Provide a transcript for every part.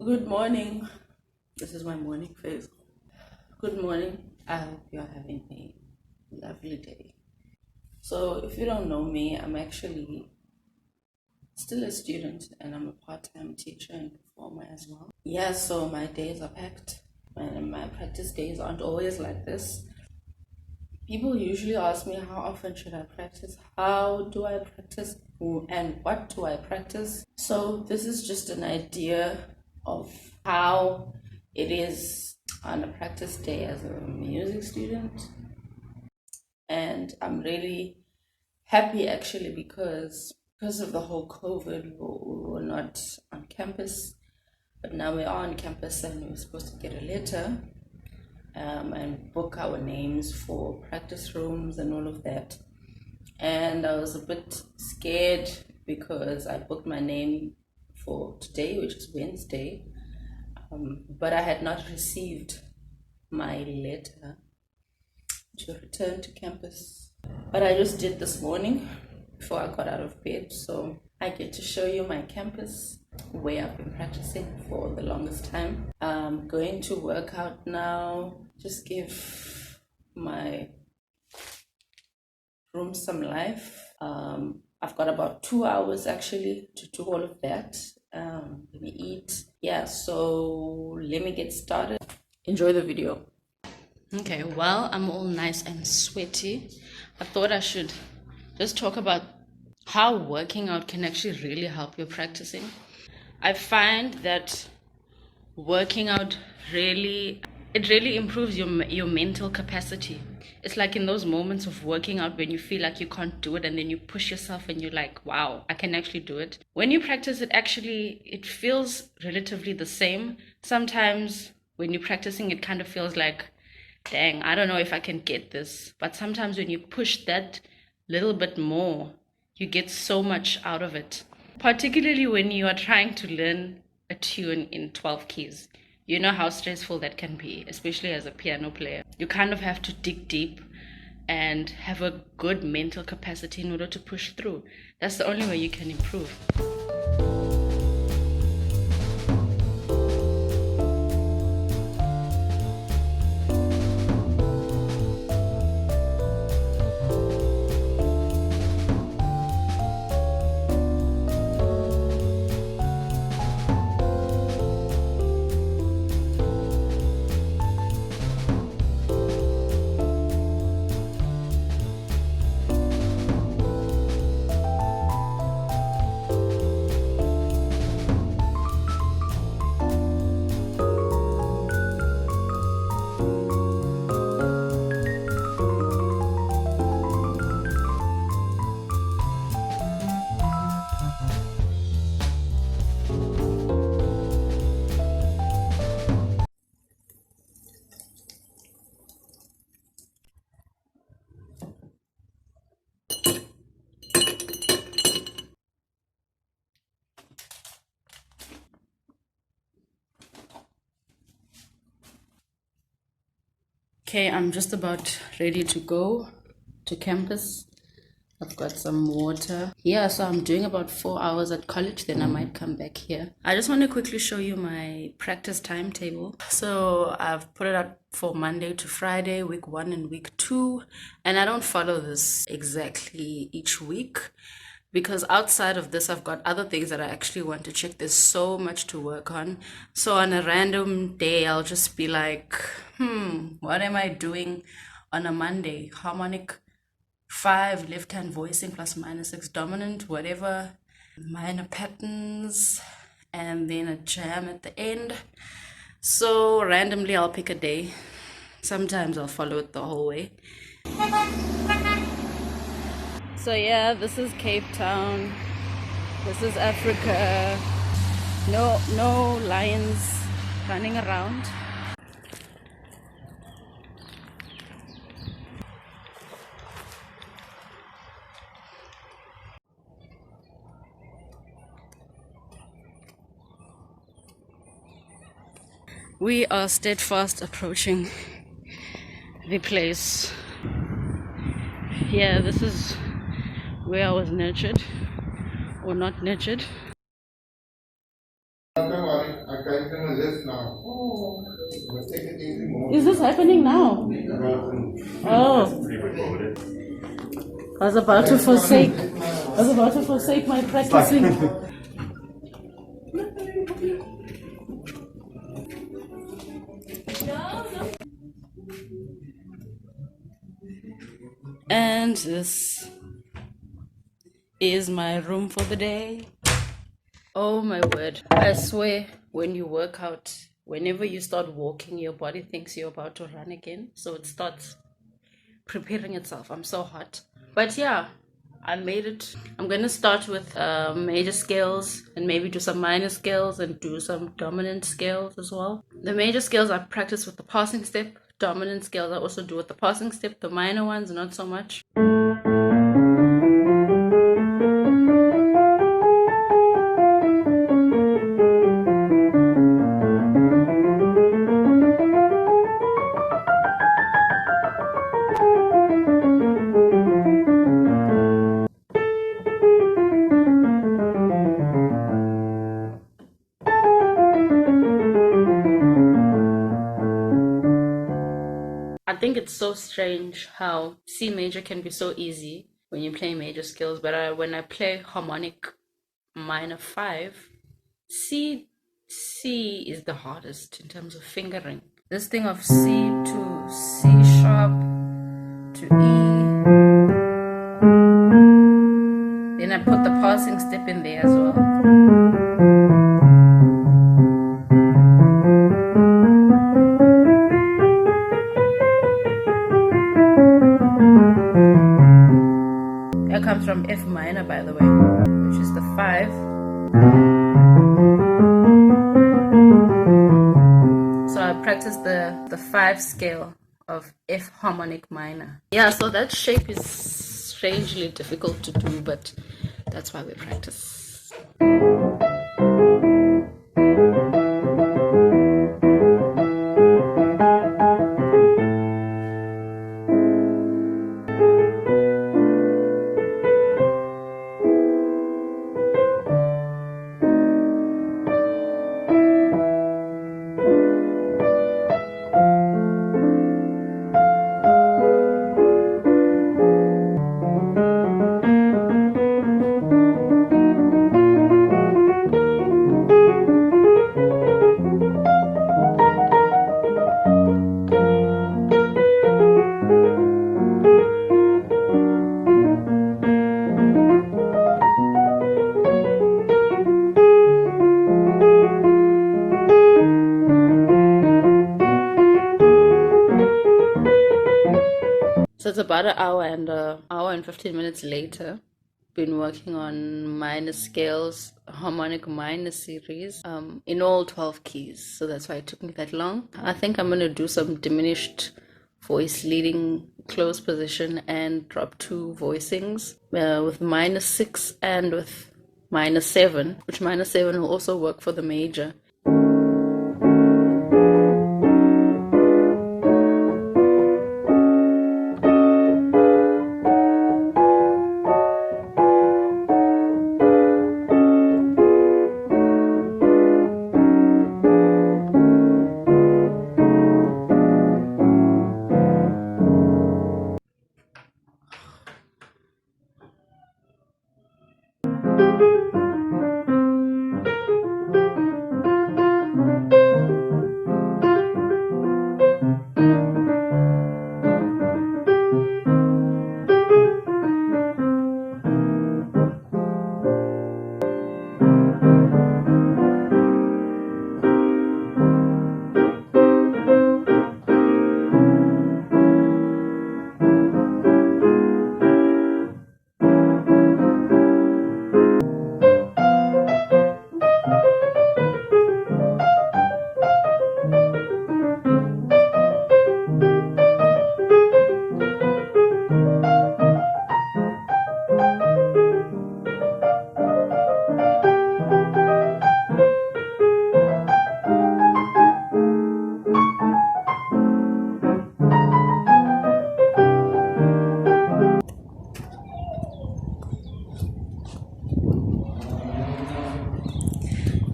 Good morning. This is my morning face. Good morning. I hope you're having a lovely day. So, if you don't know me, I'm actually still a student and I'm a part time teacher and performer as well. Yeah, so my days are packed and my practice days aren't always like this. People usually ask me how often should I practice? How do I practice? And what do I practice? So this is just an idea of how it is on a practice day as a music student. And I'm really happy actually because of the whole COVID, we were not on campus, but now we are on campus and we're supposed to get a letter and book our names for practice rooms and all of that. And I was a bit scared because I booked my name for today, which is Wednesday, but I had not received my letter to return to campus. But I just did this morning before I got out of bed, so I get to show you my campus where I've been practicing for the longest time. I'm going to work out now, just give my room some life. I've got about 2 hours actually to do all of that. Let me eat. Yeah, so let me get started. Enjoy the video. Okay, well, I'm all nice and sweaty. I thought I should just talk about how working out can actually really help your practicing. I find that working out really improves your mental capacity. It's like in those moments of working out when you feel like you can't do it and then you push yourself and you're like, wow, I can actually do it. When you practice it, actually it feels relatively the same. Sometimes when you're practicing, it kind of feels like, dang, I don't know if I can get this. But sometimes when you push that little bit more, you get so much out of it. Particularly when you are trying to learn a tune in 12 keys. You know how stressful that can be, especially as a piano player. You kind of have to dig deep and have a good mental capacity in order to push through. That's the only way you can improve. Okay, I'm just about ready to go to campus. I've got some water. Yeah, so I'm doing about 4 hours at college, then I might come back here. I just want to quickly show you my practice timetable. So I've put it up for Monday to Friday, week 1 and week 2. And I don't follow this exactly each week, because outside of this, I've got other things that I actually want to check. There's so much to work on. So on a random day, I'll just be like, what am I doing on a Monday? Harmonic 5, left hand voicing plus minus 6 dominant, whatever, minor patterns, and then a jam at the end. So randomly, I'll pick a day. Sometimes I'll follow it the whole way. So yeah, this is Cape Town. This is Africa. No lions running around. We are steadfast approaching the place. Yeah, this is where I was nurtured or not nurtured. Don't worry, I Is this happening now? Oh. I was about to forsake my practicing. And this is my room for the day. Oh my word. I swear, when you work out, whenever you start walking, your body thinks you're about to run again. So it starts preparing itself. I'm so hot. But yeah, I made it. I'm going to start with major scales and maybe do some minor scales and do some dominant scales as well. The major scales I practice with the passing step. Dominant scales I also do with the passing step. The minor ones, not so much. I think it's so strange how C major can be so easy when you play major scales, but when I play harmonic minor 5, C is the hardest in terms of fingering. This thing of C to C sharp to E, then I put the passing step in there as well. That comes from F minor, by the way, which is the 5. So I practice the 5 scale of F harmonic minor. Yeah, so that shape is strangely difficult to do, but that's why we practice. So it's about an hour and 15 minutes later. Been working on minor scales, harmonic minor series, in all 12 keys. So that's why it took me that long. I think I'm going to do some diminished voice leading close position and drop 2 voicings with minor 6 and with minor 7, which minor 7 will also work for the major.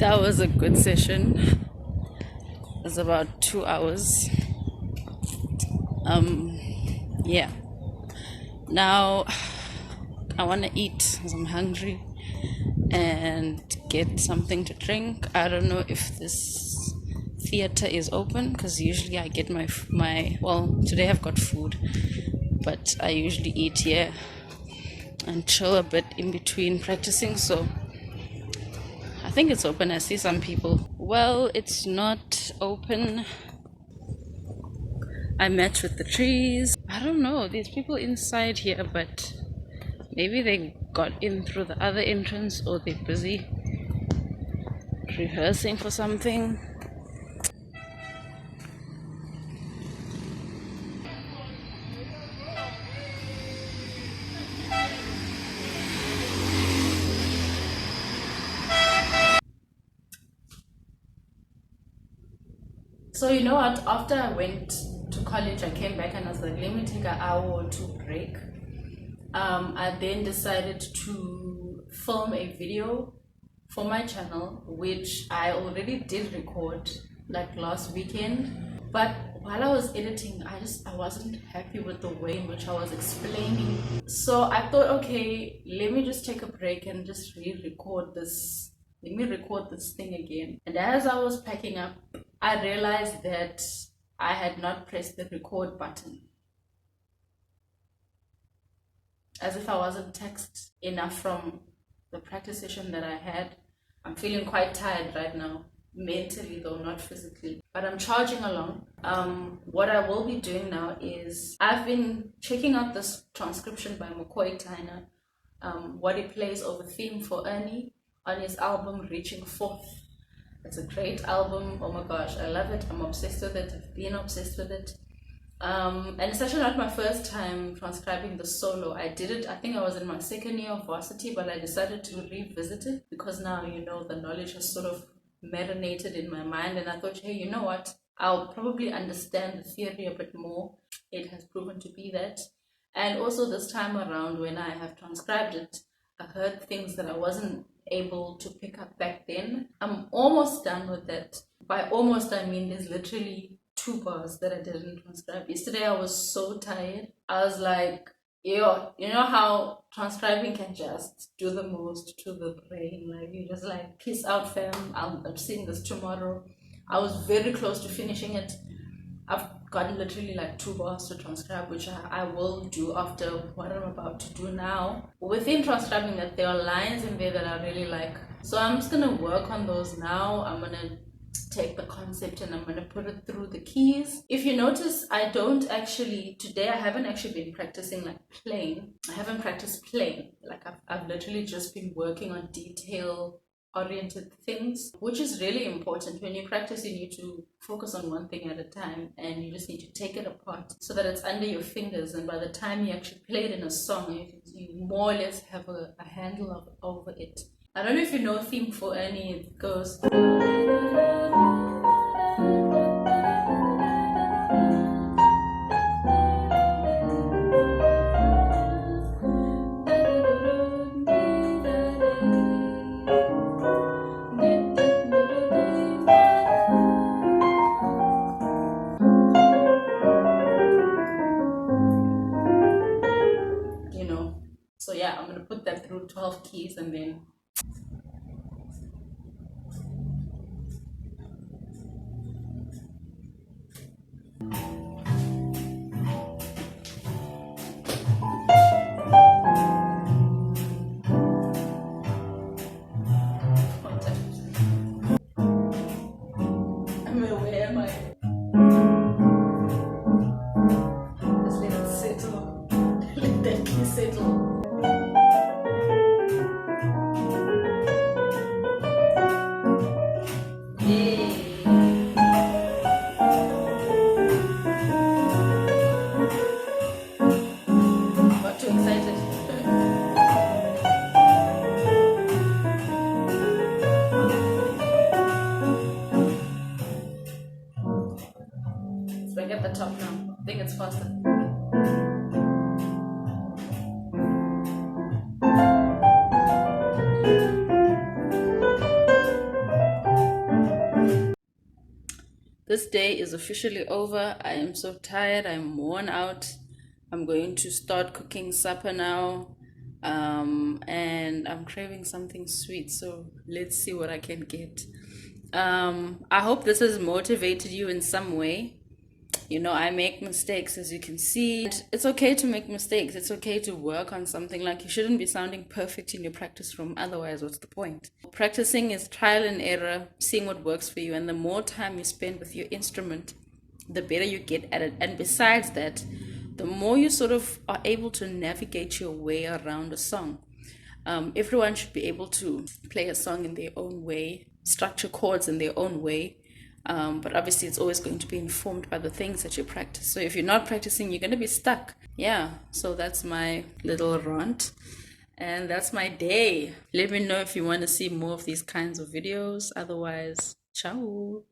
That was a good session. It was about 2 hours. Yeah. Now I want to eat because I'm hungry and get something to drink. I don't know if this theater is open because usually I get well, today I've got food, but I usually eat here and chill a bit in between practicing. So I think it's open. I see some people. Well, it's not open. I met with the trees. I don't know, there's people inside here, but maybe they got in through the other entrance or they're busy rehearsing for something. So you know what? After I went to college, I came back and I was like, let me take an hour or two break. I then decided to film a video for my channel, which I already did record like last weekend. But while I was editing, I wasn't happy with the way in which I was explaining. So I thought, okay, let me just take a break and just re-record this. Let me record this thing again. And as I was packing up, I realized that I had not pressed the record button. As if I wasn't taxed enough from the practice session that I had. I'm feeling quite tired right now, mentally though, not physically, but I'm charging along. What I will be doing now is I've been checking out this transcription by McCoy Tyner, what he plays over theme for Ernie on his album Reaching Forth. It's a great album. Oh my gosh, I love it. I'm obsessed with it. I've been obsessed with it. And it's actually not my first time transcribing the solo. I did it, I think I was in my second year of varsity, but I decided to revisit it because now, you know, the knowledge has sort of marinated in my mind, and I thought, hey, you know what, I'll probably understand the theory a bit more. It has proven to be that. And also this time around, when I have transcribed it, I heard things that I wasn't able to pick up back then. I'm almost done with that. By almost, I mean there's literally 2 bars that I didn't transcribe. Yesterday I was so tired. I was like, yo, you know how transcribing can just do the most to the brain? Like, you just like, peace out fam, I'm seeing this tomorrow. I was very close to finishing it. I've gotten literally like 2 bars to transcribe, which I will do after what I'm about to do now. Within transcribing that, there are lines in there that I really like. So I'm just gonna work on those now. I'm gonna take the concept and I'm going to put it through the keys. If you notice, I don't actually, today I haven't actually been practicing like playing. I haven't practiced playing. Like I've literally just been working on detail oriented things, which is really important. When you practice, you need to focus on one thing at a time, and you just need to take it apart so that it's under your fingers, and by the time you actually play it in a song, you more or less have a handle over it. I don't know if you know theme for Ernie. It goes, you know. So yeah, I'm gonna put that through 12 keys and then where am I? Just let it settle. Let that key settle. Yay! Got too excited. Let's bring at the top now. I think it's faster. this day is officially over. I am so tired. I'm worn out. I'm going to start cooking supper now. And I'm craving something sweet. So let's see what I can get. I hope this has motivated you in some way. I make mistakes, as you can see. And it's okay to make mistakes. It's okay to work on something. Like, you shouldn't be sounding perfect in your practice room. Otherwise, what's the point? Practicing is trial and error, seeing what works for you. And the more time you spend with your instrument, the better you get at it. And besides that, the more you sort of are able to navigate your way around a song. Everyone should be able to play a song in their own way, structure chords in their own way. But obviously it's always going to be informed by the things that you practice. So if you're not practicing, you're going to be stuck. Yeah, so that's my little rant. And that's my day. Let me know if you want to see more of these kinds of videos. Otherwise, ciao.